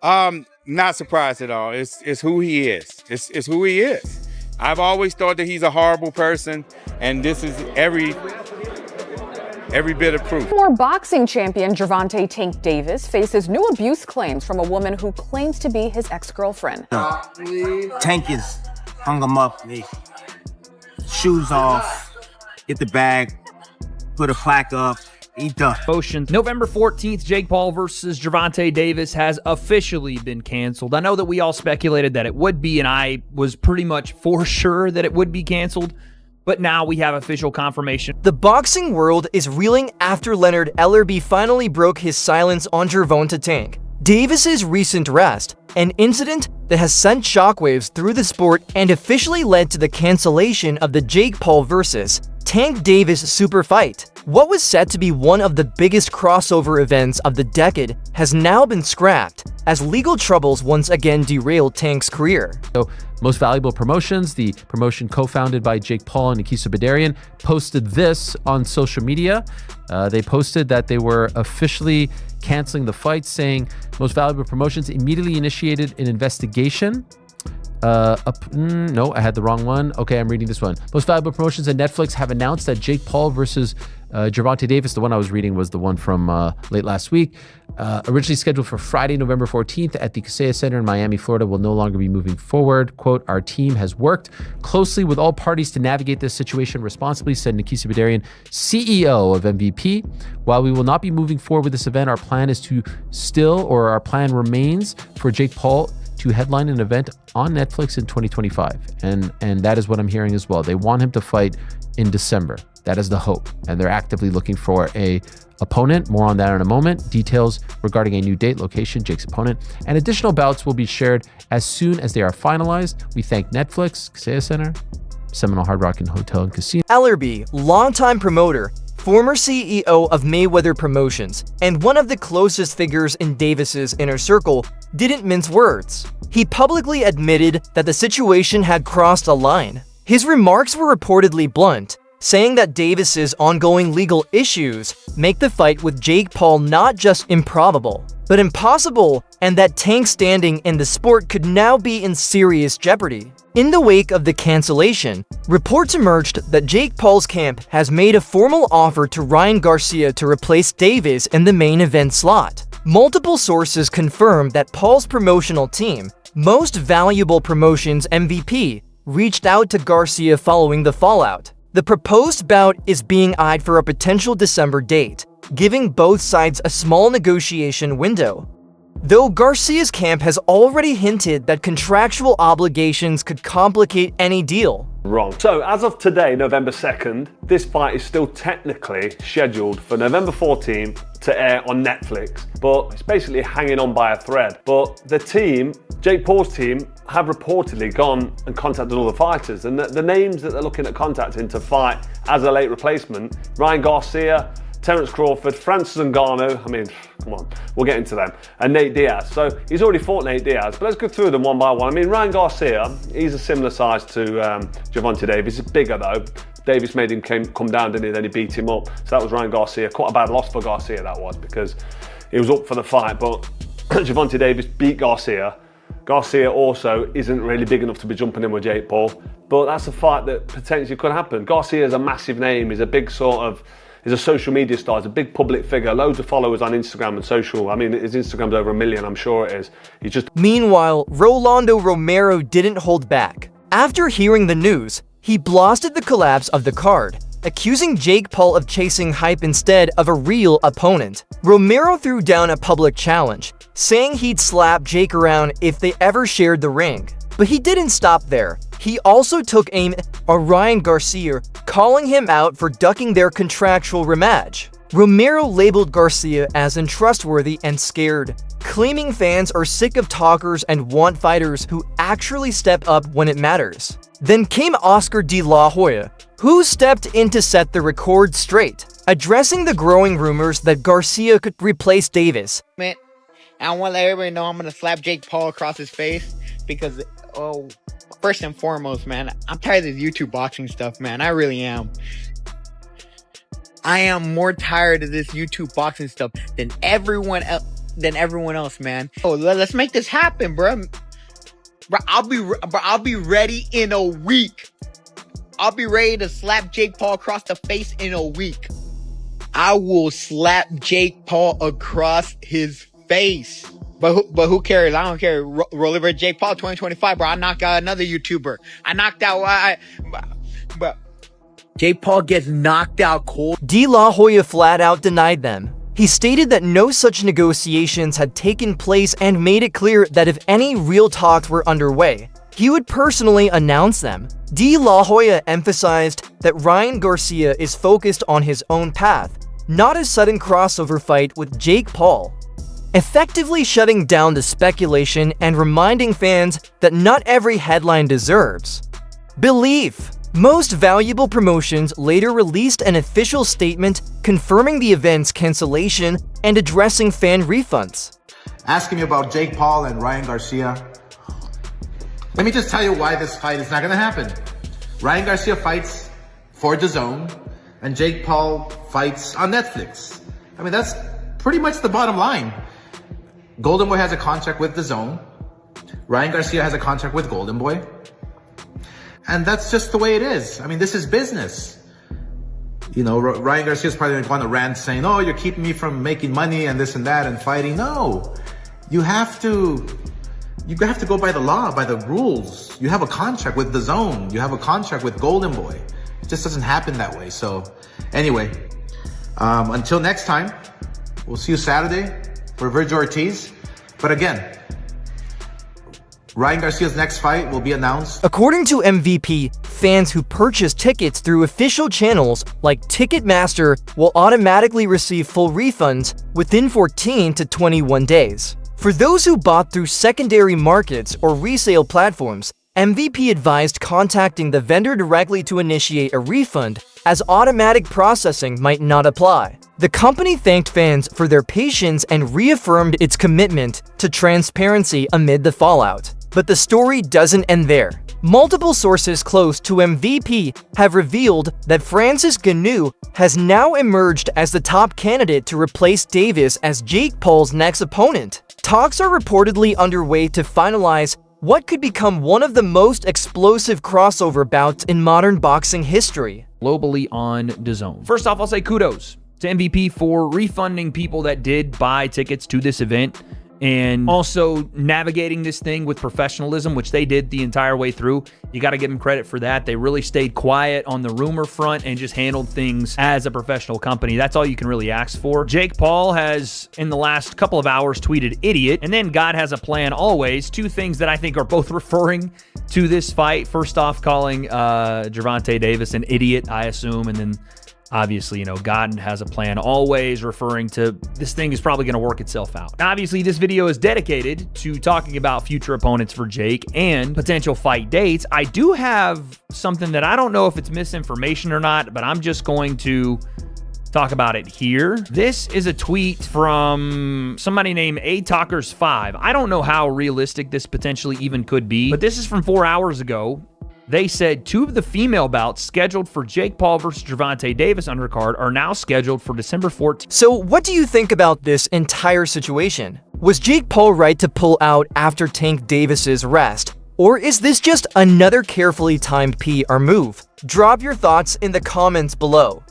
Not surprised at all. It's who he is. It's who he is. I've always thought that he's a horrible person, and this is every bit of proof. Former boxing champion Gervonta Tank Davis faces new abuse claims from a woman who claims to be his ex-girlfriend. Tank is hung him up, shoes off, get the bag, put a plaque up. He done. Promotions. November 14th, Jake Paul versus Gervonta Davis has officially been canceled. I know that we all speculated that it would be, and I was pretty much for sure that it would be canceled, but now we have official confirmation. The boxing world is reeling after Leonard Ellerbe finally broke his silence on Gervonta Tank Davis's recent arrest, an incident that has sent shockwaves through the sport and officially led to the cancellation of the Jake Paul versus Tank Davis super fight. What was set to be one of the biggest crossover events of the decade has now been scrapped as legal troubles once again derailed Tank's career. So, Most Valuable Promotions, the promotion co-founded by Jake Paul and Nikisa Badarian, posted this on social media. They posted that they were officially canceling the fight, saying Most Valuable Promotions immediately initiated an investigation. No, I had the wrong one. Okay, I'm reading this one. Most Valuable Promotions and Netflix have announced that Jake Paul versus Gervonta Davis, the one I was reading was the one from late last week, originally scheduled for Friday, November 14th at the Kaseya Center in Miami, Florida, will no longer be moving forward. Quote, our team has worked closely with all parties to navigate this situation responsibly, said Nikisa Badarian, CEO of MVP. While we will not be moving forward with this event, our plan remains for Jake Paul to headline an event on Netflix in 2025. And that is what I'm hearing as well. They want him to fight in December. That is the hope. And they're actively looking for a opponent. More on that in a moment. Details regarding a new date, location, Jake's opponent, and additional bouts will be shared as soon as they are finalized. We thank Netflix, Kaseya Center, Seminole Hard Rock and Hotel and Casino. Ellerbe, longtime promoter, former CEO of Mayweather Promotions, and one of the closest figures in Davis's inner circle, didn't mince words. He publicly admitted that the situation had crossed a line. His remarks were reportedly blunt, saying that Davis's ongoing legal issues make the fight with Jake Paul not just improbable, but impossible, and that Tank's standing in the sport could now be in serious jeopardy. In the wake of the cancellation, reports emerged that Jake Paul's camp has made a formal offer to Ryan Garcia to replace Davis in the main event slot. Multiple sources confirmed that Paul's promotional team, Most Valuable Promotions MVP, reached out to Garcia following the fallout. The proposed bout is being eyed for a potential December date, giving both sides a small negotiation window. Though Garcia's camp has already hinted that contractual obligations could complicate any deal. Wrong. So as of today, November 2nd, this fight is still technically scheduled for November 14th to air on Netflix, but it's basically hanging on by a thread. But the team, Jake Paul's team, have reportedly gone and contacted all the fighters, and the names that they're looking at contacting to fight as a late replacement: Ryan Garcia, Terence Crawford, Francis Ngannou, I mean, come on, we'll get into them, and Nate Diaz. So he's already fought Nate Diaz, but let's go through them one by one. I mean, Ryan Garcia, he's a similar size to Gervonta Davis. He's bigger though. Davis made him come down, didn't he? Then he beat him up. So that was Ryan Garcia. Quite a bad loss for Garcia, that was, because he was up for the fight, but Gervonta Davis beat Garcia. Garcia also isn't really big enough to be jumping in with Jake Paul, but that's a fight that potentially could happen. Garcia is a massive name. He's a big he's a social media star, he's a big public figure, loads of followers on Instagram and social. I mean, his Instagram's over 1 million, I'm sure it is. Meanwhile, Rolando Romero didn't hold back. After hearing the news, he blasted the collapse of the card, accusing Jake Paul of chasing hype instead of a real opponent. Romero threw down a public challenge, saying he'd slap Jake around if they ever shared the ring. But he didn't stop there. He also took aim at Ryan Garcia, calling him out for ducking their contractual rematch. Romero labeled Garcia as untrustworthy and scared, claiming fans are sick of talkers and want fighters who actually step up when it matters. Then came Oscar De La Hoya, who stepped in to set the record straight, addressing the growing rumors that Garcia could replace Davis. Man, I want to let everybody know I'm going to slap Jake Paul across his face because, first and foremost, man, I'm tired of this YouTube boxing stuff, man. I really am. I am more tired of this YouTube boxing stuff than everyone else. than everyone else, man. Oh, let's make this happen, bro. Bro, I'll be ready in a week. I'll be ready to slap Jake Paul across the face in a week. I will slap Jake Paul across his face. But who cares? I don't care. Roll over Jake Paul 2025, bro. I knocked out another YouTuber. I knocked out. But Jake Paul gets knocked out cold. De La Hoya flat out denied them. He stated that no such negotiations had taken place and made it clear that if any real talks were underway, he would personally announce them. De La Hoya emphasized that Ryan Garcia is focused on his own path, not a sudden crossover fight with Jake Paul, effectively shutting down the speculation and reminding fans that not every headline deserves belief. Most Valuable Promotions later released an official statement confirming the event's cancellation and addressing fan refunds. Asking me about Jake Paul and Ryan Garcia. Let me just tell you why this fight is not going to happen. Ryan Garcia fights for DAZN, and Jake Paul fights on Netflix. I mean, that's pretty much the bottom line. Golden Boy has a contract with DAZN. Ryan Garcia has a contract with Golden Boy. And that's just the way it is. I mean, this is business. You know, Ryan Garcia's probably going to go on a rant saying, oh, you're keeping me from making money and this and that and fighting. No, you have to go by the law, by the rules. You have a contract with DAZN. You have a contract with Golden Boy. It just doesn't happen that way. So anyway, until next time, we'll see you Saturday for Vergil Ortiz. But again, Ryan Garcia's next fight will be announced. According to MVP, fans who purchase tickets through official channels like Ticketmaster will automatically receive full refunds within 14 to 21 days. For those who bought through secondary markets or resale platforms, MVP advised contacting the vendor directly to initiate a refund, as automatic processing might not apply. The company thanked fans for their patience and reaffirmed its commitment to transparency amid the fallout. But the story doesn't end there. Multiple sources close to MVP have revealed that Francis Ngannou has now emerged as the top candidate to replace Davis as Jake Paul's next opponent. Talks are reportedly underway to finalize what could become one of the most explosive crossover bouts in modern boxing history. Globally on DAZN. First off, I'll say kudos to MVP for refunding people that did buy tickets to this event and also navigating this thing with professionalism, which they did the entire way through. You got to give them credit for that. They really stayed quiet on the rumor front and just handled things as a professional company. That's all you can really ask for. Jake Paul has, in the last couple of hours, tweeted idiot, and then God has a plan always. Two things that I think are both referring to this fight. First off, calling Gervonta Davis an idiot, I assume, and then obviously, God has a plan always, referring to this thing is probably going to work itself out. Obviously, this video is dedicated to talking about future opponents for Jake and potential fight dates. I do have something that I don't know if it's misinformation or not, but I'm just going to talk about it here. This is a tweet from somebody named ATalkers5. I don't know how realistic this potentially even could be, but this is from 4 hours ago. They said 2 of the female bouts scheduled for Jake Paul versus Gervonta Davis undercard are now scheduled for December 14th. So what do you think about this entire situation? Was Jake Paul right to pull out after Tank Davis's rest? Or is this just another carefully timed PR move? Drop your thoughts in the comments below.